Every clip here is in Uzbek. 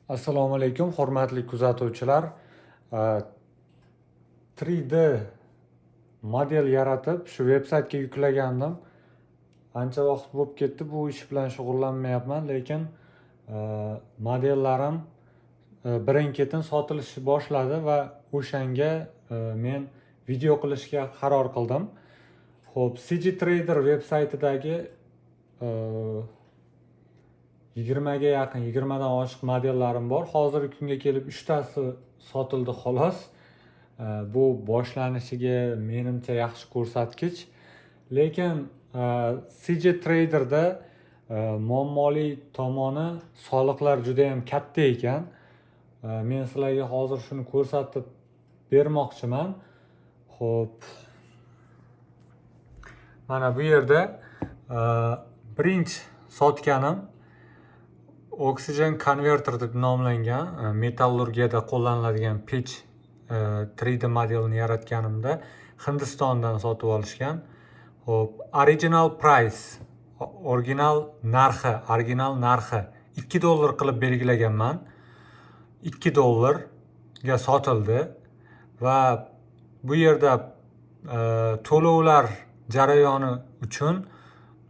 Assalomu alaykum, hurmatli kuzatuvchilar. 3D model yaratib, shu veb-saytga yuklagandim. Ancha vaqt bo'lib ketdi, bu ish bilan shug'ullanmayapman, lekin modellarim birin-ketin sotilishni boshladi va o'shanga men video qilishga qaror qildim. Xo'p, CG Trader veb-saytidagi 20 ga yaqin, 20 dan oshiq modellarim bor. Hozirgi kunga kelib 3 tasi sotildi xolos. Bu boshlanishiga menimcha yaxshi ko'rsatkich. Lekin CG Trader'da muammoli tomoni soliqlar juda ham katta ekan. Men sizlarga hozir shuni ko'rsatib bermoqchiman. Xo'p. Mana bu yerda birinchi sotganim Oxygen Converter deb nomlangan metallurgiyada qo'llaniladigan pech 3D modelini yaratganimda Hindistondan sotib olishgan. Xo'p, original price, original narxi $2 qilib belgilaganman. $2 sotildi va bu yerda to'lovlar jarayoni uchun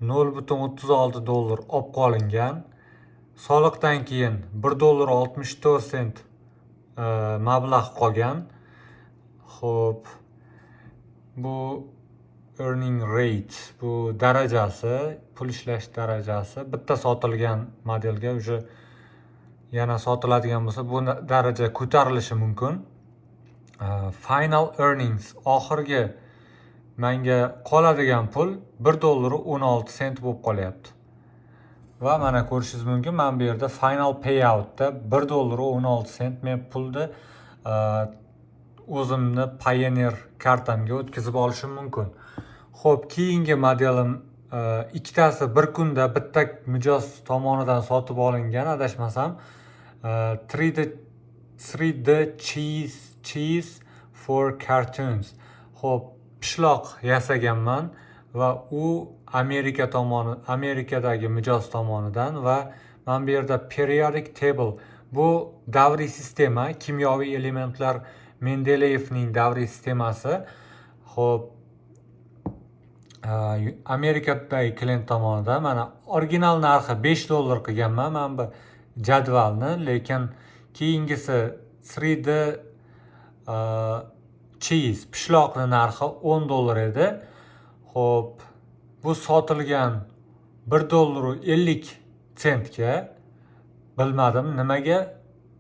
$0.36 olib qolingan. Soliqdan keyin $1.64 mablag' qolgan. Xo'p, bu earning rate, bu darajasi, pul ishlash darajasi. Bitta sotilgan modelga уже yana sotiladigan bo'lsa, bu daraja ko'tarilishi mumkin. Final earnings, oxirgi menga qoladigan pul $1.16 bo'lib qolyapti. Va mana ko'rishingiz mumkin, men bu yerda final payoutda $1.16 men pulni o'zimni Pioneer kartamga o'tkazib olishim mumkin. Xo'p, keyingi modelim ikkitasi bir kunda bitta mijoz tomonidan sotib olingan, adashmasam. 3D cheese for cartoons. Xo'p, pishloq yasaganman va u Amerikadagi mijoz tomonidan va men bu yerda periodic table, bu davriy sistema, kimyoviy elementlar Mendeleyevning davriy sistemasi. Xo'p, Amerikadagi klient tomonidan mana original narxi $5 qilganman men bu jadvalni, lekin keyingisi 3D cheese, pishloqni narxi $10 edi. Xo'p, bu sotilgan $1.50 ga. Bilmadim nimaga.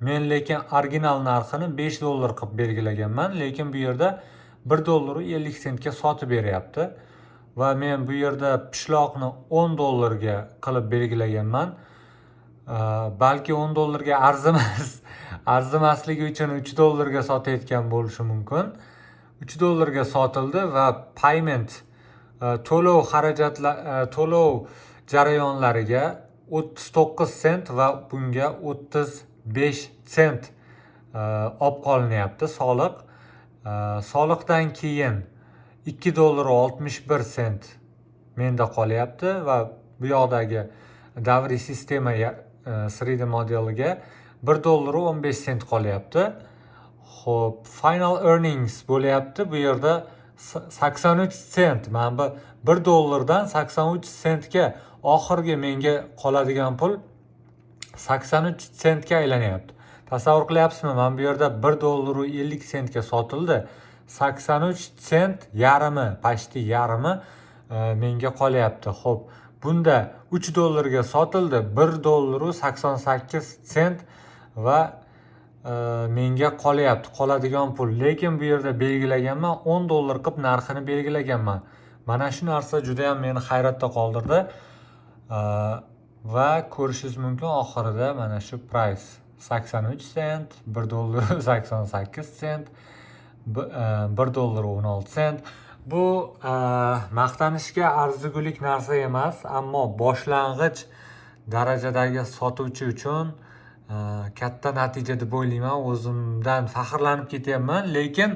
Men lekin original narxini $5 qilib belgilaganman, lekin bu yerda $1.50 ga sotib beryapti. Va men bu yerda pishloqni $10 ga qilib belgilaganman. Balki $10 ga arzimasligi uchun $3 ga sotayotgan bo'lishi mumkin. $3 ga sotildi va payment, to'lov jarayonlariga 39 sent va bunga 35 sent olib qolinyapti soliq. Soliqdan keyin $2.61 menda qolyapti va bu yoqdagi davriy sistema 3D modeliga $1.15 qolyapti. Xo'p, final earnings bo'lyapti. Bu yerda 83 sent. Men bu $1 dan 83 sentga oxirgi menga qoladigan pul 83 sentga aylanyapti. Tasavvur qilyapsizmi? Men bu yerda $1.50 ga sotildi. 83 sent yarimi, почти yarimi menga qolyapti. Xo'p, bunda $3 ga sotildi, $1.88 va menga qolyapti qoladigan pul. Lekin bu yerda belgilaganman, $10 qilib narxini belgilaganman. Mana shu narsa juda ham meni hayratda qoldirdi. Va ko'rishingiz mumkin, oxirida mana shu price 83 sent, $1.88, $1.16. Bu maqtanishga arzigulik narsa emas, ammo boshlang'ich darajadagi sotuvchi uchun katta natija deb o'ylayman. O'zimdan faxrlanib ketyapman, lekin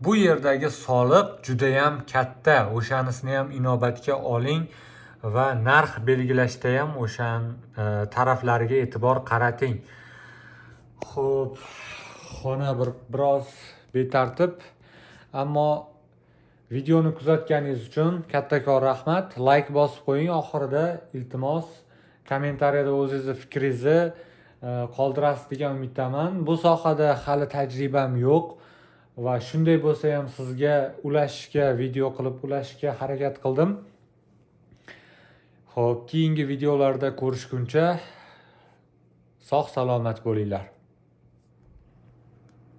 bu yerdagi soliq juda ham katta. O'shanisini ham inobatga oling va narx belgilashda ham o'shan taraflariga e'tibor qarating. Xo'p, xona biroz betartib, ammo videoni kuzatganingiz uchun kattakon rahmat. Like bosib qo'ying. Oxirida iltimos kommentariyada o'zingizni fikringizni qoldirasiz degan umiddaman. Bu sohada hali tajribam yo'q va shunday bo'lsa ham sizga ulashishga, video qilib ulashishga harakat qildim. Xo'p, keyingi videolarda ko'rishguncha sog' salomat bo'linglar.